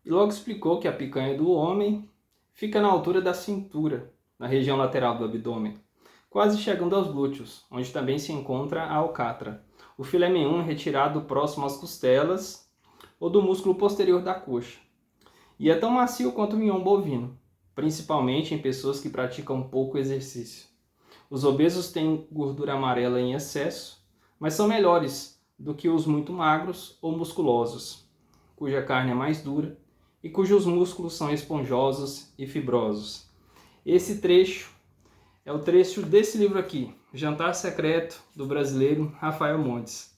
E logo explicou que a picanha do homem fica na altura da cintura, na região lateral do abdômen, quase chegando aos glúteos, onde também se encontra a alcatra. O filé mignon é retirado próximo às costelas ou do músculo posterior da coxa. E é tão macio quanto o mignon bovino, principalmente em pessoas que praticam pouco exercício. Os obesos têm gordura amarela em excesso, mas são melhores do que os muito magros ou musculosos, cuja carne é mais dura e cujos músculos são esponjosos e fibrosos. Esse trecho é o trecho desse livro aqui, Jantar Secreto, do brasileiro Rafael Montes.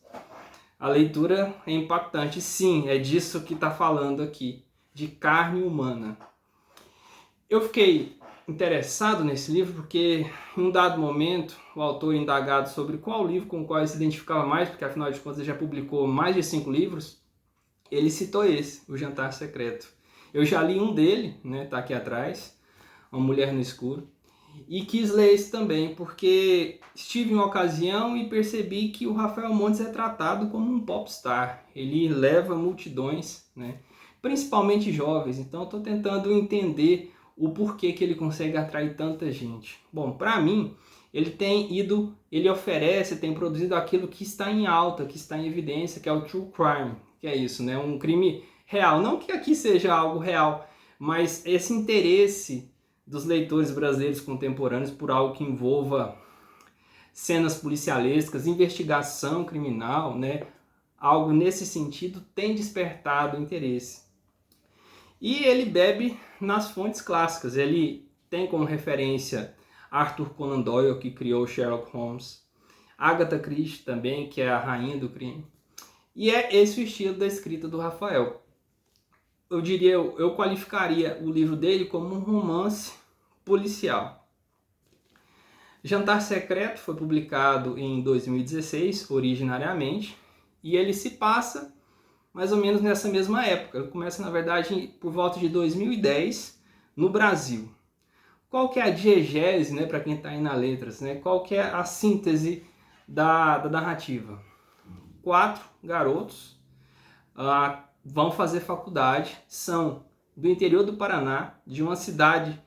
A leitura é impactante, sim, é disso que está falando aqui, de carne humana. Eu fiquei interessado nesse livro porque, em um dado momento, o autor indagado sobre qual livro com o qual ele se identificava mais, porque afinal de contas ele já publicou mais de 5 livros, ele citou esse, O Jantar Secreto. Eu já li um dele, né, tá aqui atrás, Uma Mulher no Escuro, e quis ler esse também, porque estive em uma ocasião e percebi que o Rafael Montes é tratado como um popstar. Ele leva multidões, né, principalmente jovens, então estou tentando entender o porquê que ele consegue atrair tanta gente. Bom, para mim, ele oferece, tem produzido aquilo que está em alta, que está em evidência, que é o true crime, que é isso, né? Um crime real. Não que aqui seja algo real, mas esse interesse dos leitores brasileiros contemporâneos por algo que envolva cenas policialescas, investigação criminal, né? Algo nesse sentido tem despertado interesse. E ele bebe nas fontes clássicas. Ele tem como referência Arthur Conan Doyle, que criou Sherlock Holmes, Agatha Christie também, que é a rainha do crime. E é esse o estilo da escrita do Rafael. Eu qualificaria o livro dele como um romance policial. Jantar Secreto foi publicado em 2016, originariamente, e ele se passa mais ou menos nessa mesma época. Ele começa, na verdade, por volta de 2010, no Brasil. Qual que é a diegese, né, para quem está aí na letras, né? Qual que é a síntese da narrativa? 4 garotos vão fazer faculdade, são do interior do Paraná, de uma cidade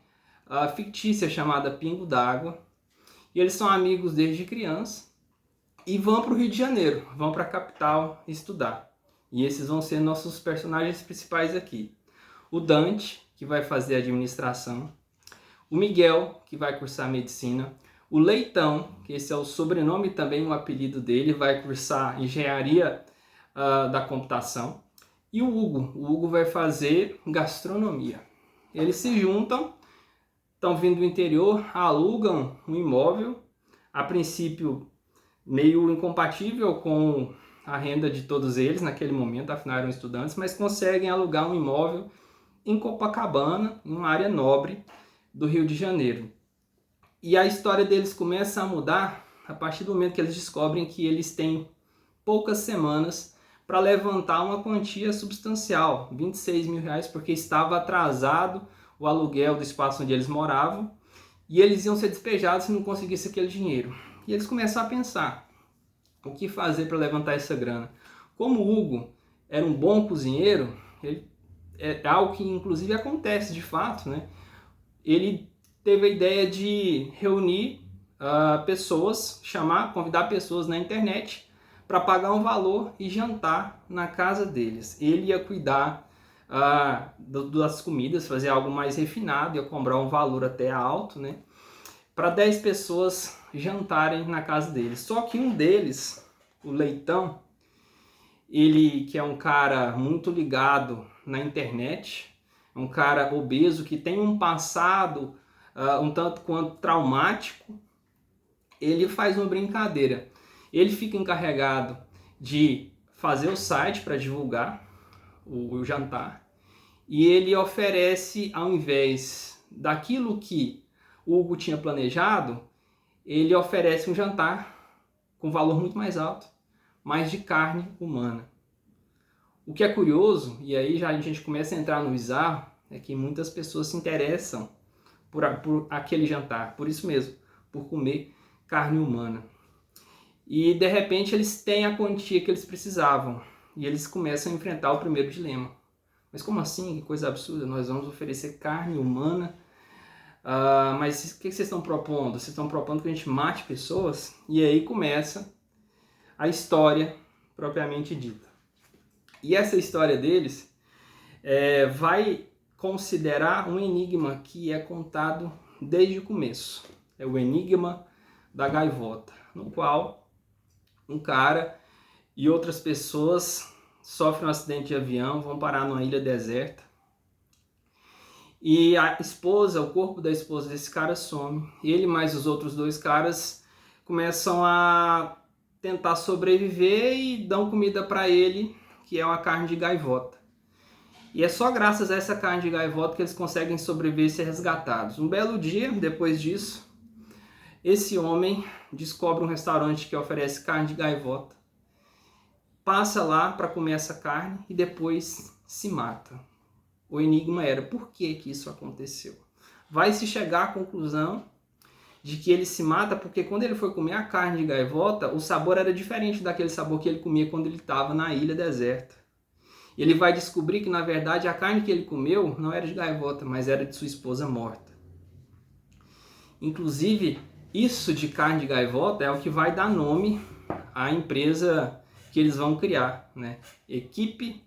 fictícia chamada Pingo d'Água, e eles são amigos desde criança, e vão para o Rio de Janeiro, vão para a capital estudar. E esses vão ser nossos personagens principais aqui. O Dante, que vai fazer administração, o Miguel, que vai cursar medicina, o Leitão, que esse é o sobrenome e também o apelido dele, vai cursar engenharia da computação, e o Hugo vai fazer gastronomia. Eles se juntam, estão vindo do interior, alugam um imóvel, a princípio meio incompatível com a renda de todos eles naquele momento, afinal eram estudantes, mas conseguem alugar um imóvel em Copacabana, em uma área nobre do Rio de Janeiro. E a história deles começa a mudar a partir do momento que eles descobrem que eles têm poucas semanas para levantar uma quantia substancial, R$ 26 mil, porque estava atrasado o aluguel do espaço onde eles moravam e eles iam ser despejados se não conseguissem aquele dinheiro. E eles começam a pensar o que fazer para levantar essa grana. Como o Hugo era um bom cozinheiro, é algo que inclusive acontece de fato, né? Ele teve a ideia de reunir pessoas, convidar pessoas na internet para pagar um valor e jantar na casa deles. Ele ia cuidar das comidas, fazer algo mais refinado, ia cobrar um valor até alto, né? Para 10 pessoas jantarem na casa deles. Só que um deles, o Leitão, ele que é um cara muito ligado na internet, um cara obeso que tem um passado um tanto quanto traumático, ele faz uma brincadeira. Ele fica encarregado de fazer o site para divulgar o jantar e ele oferece, ao invés daquilo que o Hugo tinha planejado, ele oferece um jantar com valor muito mais alto, mas de carne humana. O que é curioso, e aí já a gente começa a entrar no bizarro, é que muitas pessoas se interessam por aquele jantar, por isso mesmo, por comer carne humana. E de repente eles têm a quantia que eles precisavam, e eles começam a enfrentar o primeiro dilema. Mas como assim? Que coisa absurda, nós vamos oferecer carne humana. Mas o que vocês estão propondo? Vocês estão propondo que a gente mate pessoas? E aí começa a história propriamente dita. E essa história deles vai considerar um enigma que é contado desde o começo. É o enigma da gaivota, no qual um cara e outras pessoas sofrem um acidente de avião, vão parar numa ilha deserta. E a esposa, o corpo da esposa desse cara some. Ele mais os outros dois caras começam a tentar sobreviver e dão comida para ele, que é uma carne de gaivota. E é só graças a essa carne de gaivota que eles conseguem sobreviver e ser resgatados. Um belo dia, depois disso, esse homem descobre um restaurante que oferece carne de gaivota, passa lá para comer essa carne e depois se mata. O enigma era por que isso aconteceu. Vai se chegar à conclusão de que ele se mata porque quando ele foi comer a carne de gaivota, o sabor era diferente daquele sabor que ele comia quando ele estava na ilha deserta. E ele vai descobrir que, na verdade, a carne que ele comeu não era de gaivota, mas era de sua esposa morta. Inclusive, isso de carne de gaivota é o que vai dar nome à empresa que eles vão criar, né? Equipe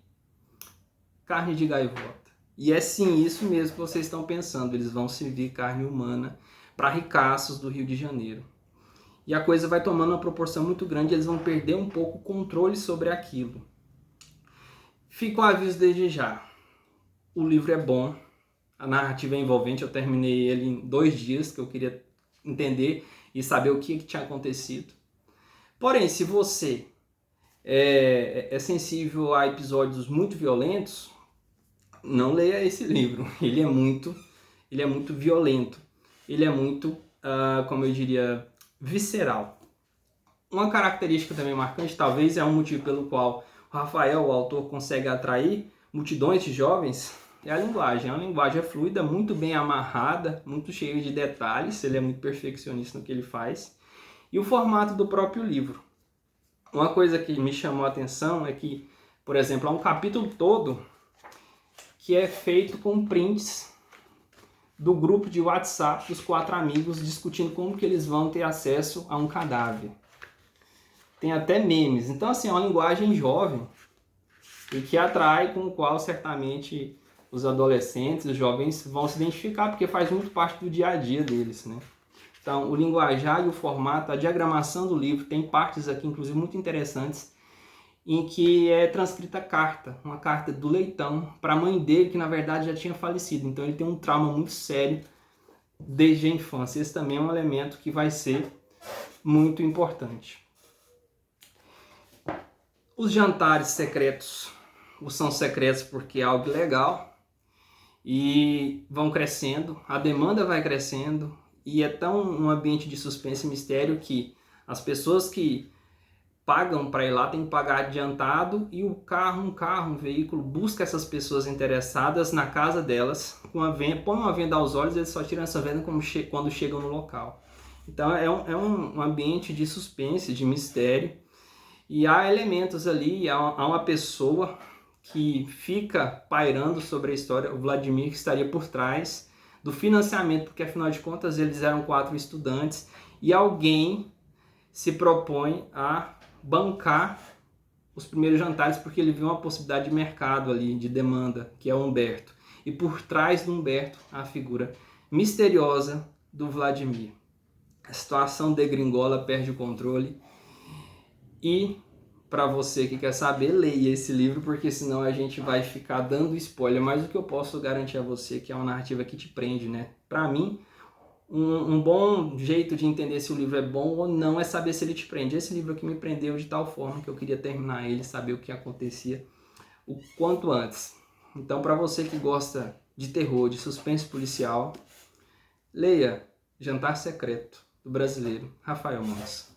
Carne de Gaivota. E é sim isso mesmo que vocês estão pensando, eles vão servir carne humana para ricaços do Rio de Janeiro. E a coisa vai tomando uma proporção muito grande, eles vão perder um pouco o controle sobre aquilo. Fica um aviso desde já. O livro é bom, a narrativa é envolvente, eu terminei ele em 2 dias, que eu queria entender e saber o que tinha acontecido. Porém, se você é sensível a episódios muito violentos, não leia esse livro. Ele é muito violento. Ele é muito, como eu diria, visceral. Uma característica também marcante, talvez é um motivo pelo qual o Rafael, o autor, consegue atrair multidões de jovens, é a linguagem. É uma linguagem fluida, muito bem amarrada, muito cheia de detalhes, ele é muito perfeccionista no que ele faz. E o formato do próprio livro. Uma coisa que me chamou a atenção é que, por exemplo, há um capítulo todo que é feito com prints do grupo de WhatsApp dos 4 amigos discutindo como que eles vão ter acesso a um cadáver. Tem até memes. Então, assim, é uma linguagem jovem e que atrai, com o qual certamente os adolescentes, os jovens vão se identificar, porque faz muito parte do dia a dia deles, né? Então, o linguajar e o formato, a diagramação do livro, tem partes aqui, inclusive, muito interessantes, em que é transcrita carta, uma carta do Leitão para a mãe dele, que na verdade já tinha falecido. Então ele tem um trauma muito sério desde a infância. Esse também é um elemento que vai ser muito importante. Os jantares secretos, são secretos porque é algo legal e vão crescendo, a demanda vai crescendo e é tão um ambiente de suspense e mistério que as pessoas que pagam para ir lá, tem que pagar adiantado e um veículo, busca essas pessoas interessadas na casa delas, põe uma venda aos olhos, eles só tiram essa venda quando chegam no local. Então é um ambiente de suspense, de mistério, e há elementos ali, há uma pessoa que fica pairando sobre a história, o Vladimir, que estaria por trás do financiamento, porque afinal de contas eles eram 4 estudantes, e alguém se propõe a bancar os primeiros jantares porque ele viu uma possibilidade de mercado ali, de demanda, que é o Humberto. E por trás do Humberto, a figura misteriosa do Vladimir. A situação degringola, perde o controle. E, para você que quer saber, leia esse livro, porque senão a gente vai ficar dando spoiler. Mas o que eu posso garantir a você que é uma narrativa que te prende, né? Para mim, um bom jeito de entender se o livro é bom ou não é saber se ele te prende. Esse livro aqui me prendeu de tal forma que eu queria terminar ele, saber o que acontecia o quanto antes. Então, para você que gosta de terror, de suspense policial, leia Jantar Secreto, do brasileiro Rafael Montes.